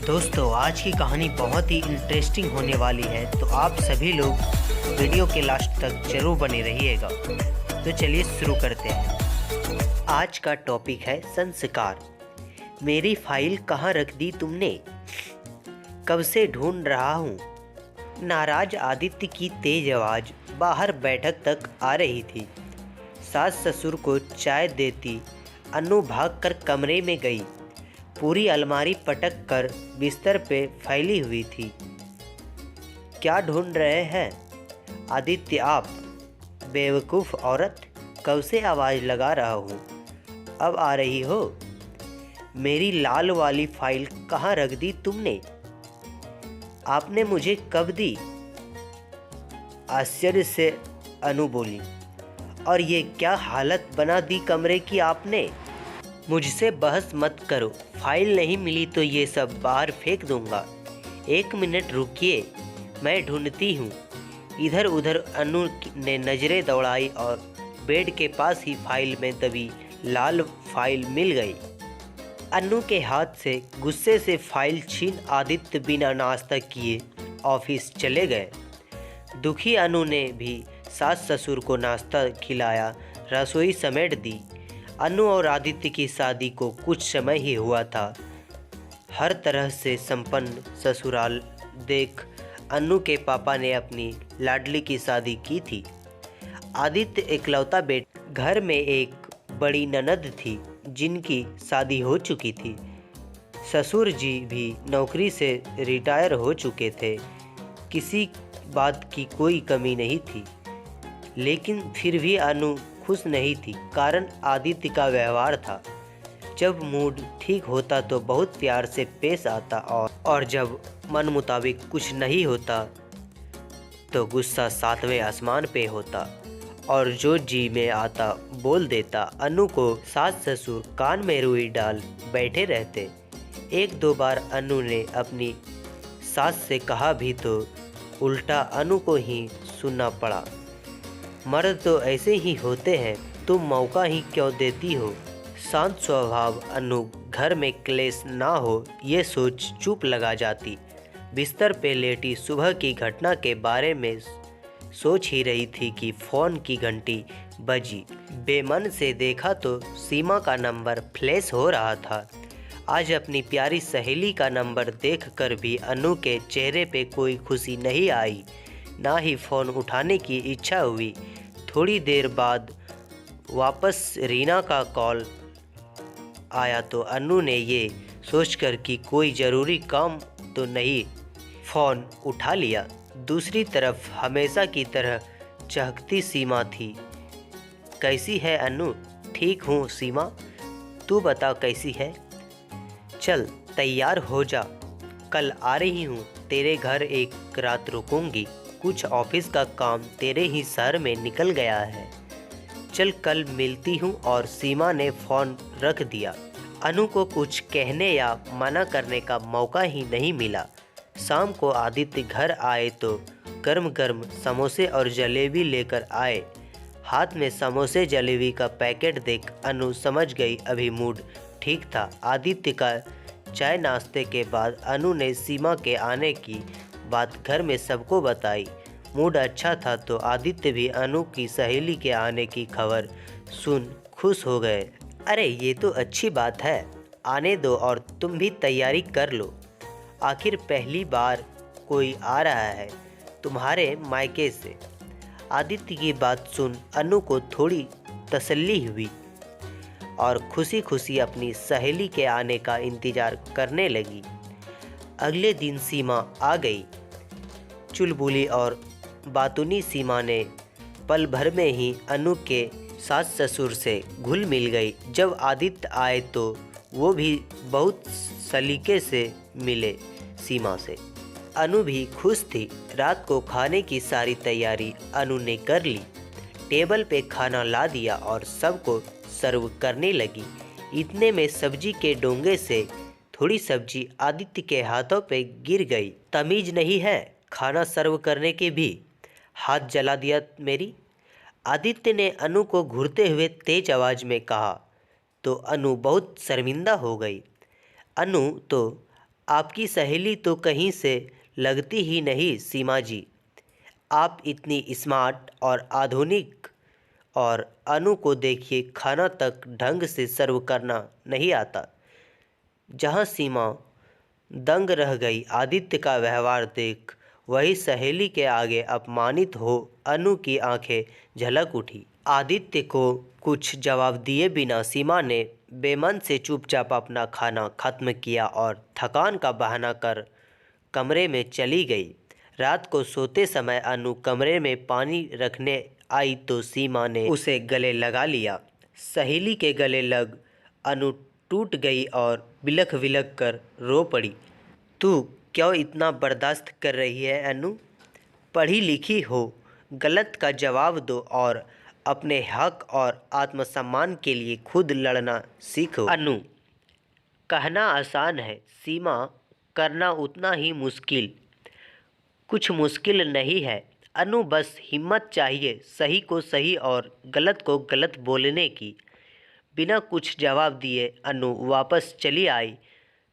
दोस्तों, आज की कहानी बहुत ही इंटरेस्टिंग होने वाली है, तो आप सभी लोग वीडियो के लास्ट तक जरूर बने रहिएगा। तो चलिए शुरू करते हैं। आज का टॉपिक है संस्कार। मेरी फाइल कहाँ रख दी तुमने? कब से ढूंढ रहा हूँ। नाराज आदित्य की तेज आवाज़ बाहर बैठक तक आ रही थी। सास ससुर को चाय देती अनु भागकर कमरे में गई। पूरी अलमारी पटक कर बिस्तर पे फैली हुई थी। क्या ढूंढ रहे हैं आदित्य आप? बेवकूफ़ औरत, कब से आवाज़ लगा रहा हूँ, अब आ रही हो? मेरी लाल वाली फाइल कहाँ रख दी तुमने? आपने मुझे कब दी? आश्चर्य से अनु बोली। और ये क्या हालत बना दी कमरे की आपने? मुझसे बहस मत करो, फाइल नहीं मिली तो ये सब बाहर फेंक दूंगा। 1 मिनट रुकिए, मैं ढूंढती हूँ। इधर उधर अनु ने नज़रें दौड़ाई और बेड के पास ही फाइल में दबी लाल फाइल मिल गई। अनु के हाथ से गुस्से से फाइल छीन आदित्य बिना नाश्ता किए ऑफिस चले गए। दुखी अनु ने भी सास ससुर को नाश्ता खिलाया, रसोई समेट दी। अनु और आदित्य की शादी को कुछ समय ही हुआ था। हर तरह से संपन्न ससुराल देख अनु के पापा ने अपनी लाडली की शादी की थी। आदित्य इकलौता बेटा। घर में एक बड़ी ननद थी जिनकी शादी हो चुकी थी। ससुर जी भी नौकरी से रिटायर हो चुके थे। किसी बात की कोई कमी नहीं थी, लेकिन फिर भी अनु खुश नहीं थी। कारण आदित्य का व्यवहार था। जब मूड ठीक होता तो बहुत प्यार से पेश आता और जब मन मुताबिक कुछ नहीं होता तो गुस्सा 7वें आसमान पे होता और जो जी में आता बोल देता। अनु को सास ससुर कान में रुई डाल बैठे रहते। 1-2 बार अनु ने अपनी सास से कहा भी तो उल्टा अनु को ही सुनना पड़ा। मर्द तो ऐसे ही होते हैं, तुम मौका ही क्यों देती हो? शांत स्वभाव अनु घर में क्लेश ना हो ये सोच चुप लगा जाती। बिस्तर पे लेटी सुबह की घटना के बारे में सोच ही रही थी कि फ़ोन की घंटी बजी। बेमन से देखा तो सीमा का नंबर फ्लैश हो रहा था। आज अपनी प्यारी सहेली का नंबर देखकर भी अनु के चेहरे पे कोई खुशी नहीं आई, ना ही फ़ोन उठाने की इच्छा हुई। थोड़ी देर बाद वापस रीना का कॉल आया तो अनु ने ये सोचकर कि कोई ज़रूरी काम तो नहीं, फ़ोन उठा लिया। दूसरी तरफ हमेशा की तरह चहकती सीमा थी। कैसी है अनु? ठीक हूँ सीमा, तू बता कैसी है? चल तैयार हो जा, कल आ रही हूँ तेरे घर, एक रात रुकूंगी। कुछ ऑफिस का काम तेरे ही शहर में निकल गया है। चल कल मिलती हूँ। और सीमा ने फ़ोन रख दिया। अनु को कुछ कहने या मना करने का मौका ही नहीं मिला। शाम को आदित्य घर आए तो गर्म गर्म समोसे और जलेबी लेकर आए। हाथ में समोसे जलेबी का पैकेट देख अनु समझ गई अभी मूड ठीक था। आदित्य का चाय नाश्ते के बाद अनु ने सीमा के आने की बात घर में सबको बताई। मूड अच्छा था तो आदित्य भी अनु की सहेली के आने की खबर सुन खुश हो गए। अरे ये तो अच्छी बात है, आने दो और तुम भी तैयारी कर लो। आखिर पहली बार कोई आ रहा है तुम्हारे मायके से। आदित्य की बात सुन अनु को थोड़ी तसल्ली हुई और खुशी खुशी अपनी सहेली के आने का इंतज़ार करने लगी। अगले दिन सीमा आ गई। चुलबुली और बातूनी सीमा ने पल भर में ही अनु के सास ससुर से घुल मिल गई। जब आदित्य आए तो वो भी बहुत सलीके से मिले सीमा से। अनु भी खुश थी। रात को खाने की सारी तैयारी अनु ने कर ली। टेबल पे खाना ला दिया और सबको सर्व करने लगी। इतने में सब्जी के डोंगे से थोड़ी सब्जी आदित्य के हाथों पे गिर गई। तमीज नहीं है खाना सर्व करने के भी, हाथ जला दिया मेरी। आदित्य ने अनु को घूरते हुए तेज आवाज़ में कहा तो अनु बहुत शर्मिंदा हो गई। अनु तो आपकी सहेली तो कहीं से लगती ही नहीं सीमा जी। आप इतनी स्मार्ट और आधुनिक, और अनु को देखिए, खाना तक ढंग से सर्व करना नहीं आता। जहाँ सीमा दंग रह गई आदित्य का व्यवहार देख, वही सहेली के आगे अपमानित हो अनु की आंखें झलक उठी। आदित्य को कुछ जवाब दिए बिना सीमा ने बेमन से चुपचाप अपना खाना खत्म किया और थकान का बहाना कर कमरे में चली गई। रात को सोते समय अनु कमरे में पानी रखने आई तो सीमा ने उसे गले लगा लिया। सहेली के गले लग अनु टूट गई और बिलख बिलख कर रो पड़ी। तू क्यों इतना बर्दाश्त कर रही है अनु? पढ़ी लिखी हो, गलत का जवाब दो और अपने हक और आत्मसम्मान के लिए खुद लड़ना सीखो। अनु, कहना आसान है सीमा, करना उतना ही मुश्किल। कुछ मुश्किल नहीं है अनु, बस हिम्मत चाहिए सही को सही और गलत को गलत बोलने की। बिना कुछ जवाब दिए अनु वापस चली आई।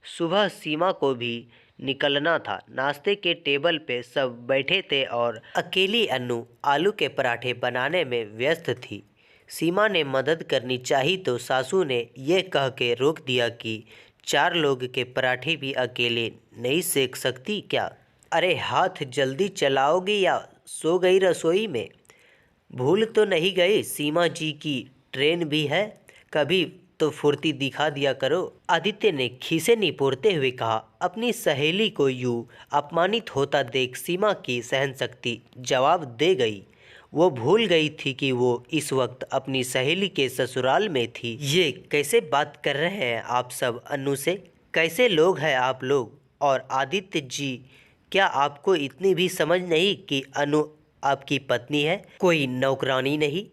सुबह सीमा को भी निकलना था। नाश्ते के टेबल पे सब बैठे थे और अकेली अनु आलू के पराठे बनाने में व्यस्त थी। सीमा ने मदद करनी चाहिए तो सासू ने ये कह के रोक दिया कि 4 लोग के पराठे भी अकेले नहीं सेक सकती क्या? अरे हाथ जल्दी चलाओगी या सो गई रसोई में? भूल तो नहीं गई सीमा जी की ट्रेन भी है, कभी तो फुर्ती दिखा दिया करो। आदित्य ने खीसे निपोरते हुए कहा। अपनी सहेली को यूं अपमानित होता देख सीमा की सहनशक्ति जवाब दे गई। वो भूल गई थी कि वो इस वक्त अपनी सहेली के ससुराल में थी। ये कैसे बात कर रहे हैं आप सब अनु से? कैसे लोग हैं आप लोग? और आदित्य जी, क्या आपको इतनी भी समझ नहीं कि अनु आपकी पत्नी है, कोई नौकरानी नहीं?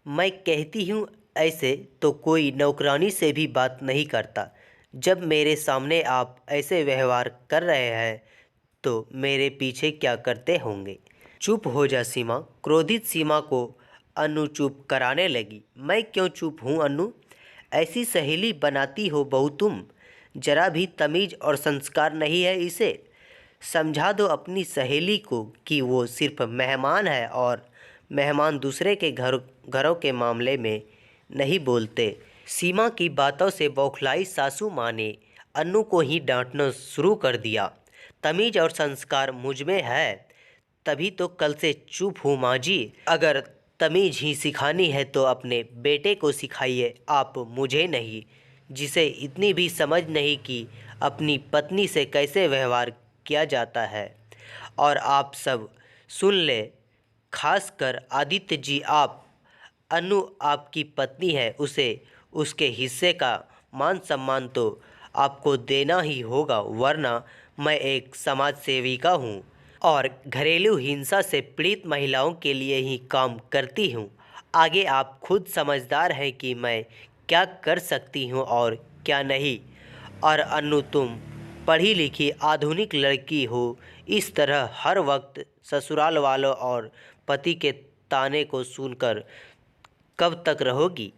मैं कहती हूँ ऐसे तो कोई नौकरानी से भी बात नहीं करता। जब मेरे सामने आप ऐसे व्यवहार कर रहे हैं तो मेरे पीछे क्या करते होंगे? चुप हो जा सीमा। क्रोधित सीमा को अनु चुप कराने लगी। मैं क्यों चुप हूँ अनु? ऐसी सहेली बनाती हो बहू तुम? जरा भी तमीज़ और संस्कार नहीं है इसे? समझा दो अपनी सहेली को कि वो सिर्फ मेहमान है और मेहमान दूसरे के घरों के मामले में नहीं बोलते। सीमा की बातों से बौखलाई सासू माँ ने अनु को ही डांटना शुरू कर दिया। तमीज़ और संस्कार मुझ में है तभी तो कल से चुप हूँ माँ जी। अगर तमीज़ ही सिखानी है तो अपने बेटे को सिखाइए, आप मुझे नहीं, जिसे इतनी भी समझ नहीं कि अपनी पत्नी से कैसे व्यवहार किया जाता है। और आप सब सुन ले, खासकर आदित्य जी, आप, अनु आपकी पत्नी है, उसे उसके हिस्से का मान सम्मान तो आपको देना ही होगा, वरना मैं एक समाज सेविका हूँ और घरेलू हिंसा से पीड़ित महिलाओं के लिए ही काम करती हूँ। आगे आप खुद समझदार हैं कि मैं क्या कर सकती हूँ और क्या नहीं। और अनु, तुम पढ़ी लिखी आधुनिक लड़की हो, इस तरह हर वक्त ससुराल वालों और पति के ताने को सुनकर कब तक रहोगी?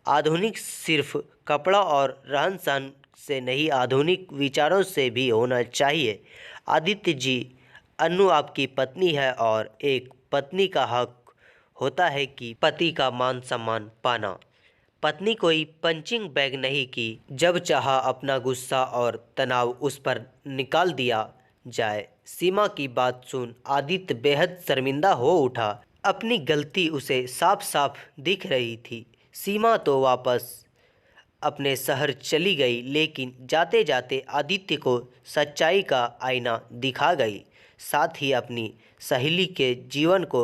आधुनिक सिर्फ कपड़ा और रहन सहन से नहीं, आधुनिक विचारों से भी होना चाहिए। आदित्य जी, अनु आपकी पत्नी है और एक पत्नी का हक होता है कि पति का मान सम्मान पाना। पत्नी कोई पंचिंग बैग नहीं कि जब चाहा अपना गुस्सा और तनाव उस पर निकाल दिया जाए। सीमा की बात सुन आदित्य बेहद शर्मिंदा हो उठा। अपनी गलती उसे साफ साफ दिख रही थी। सीमा तो वापस अपने शहर चली गई, लेकिन जाते जाते आदित्य को सच्चाई का आईना दिखा गई, साथ ही अपनी सहेली के जीवन को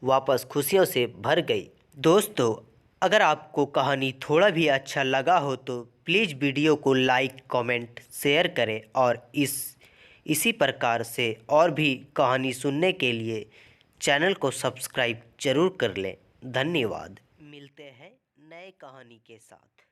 वापस खुशियों से भर गई। दोस्तों, अगर आपको कहानी थोड़ा भी अच्छा लगा हो तो प्लीज़ वीडियो को लाइक, कमेंट, शेयर करें और इसी प्रकार से और भी कहानी सुनने के लिए चैनल को सब्सक्राइब जरूर कर लें। धन्यवाद। मिलते हैं नए कहानी के साथ।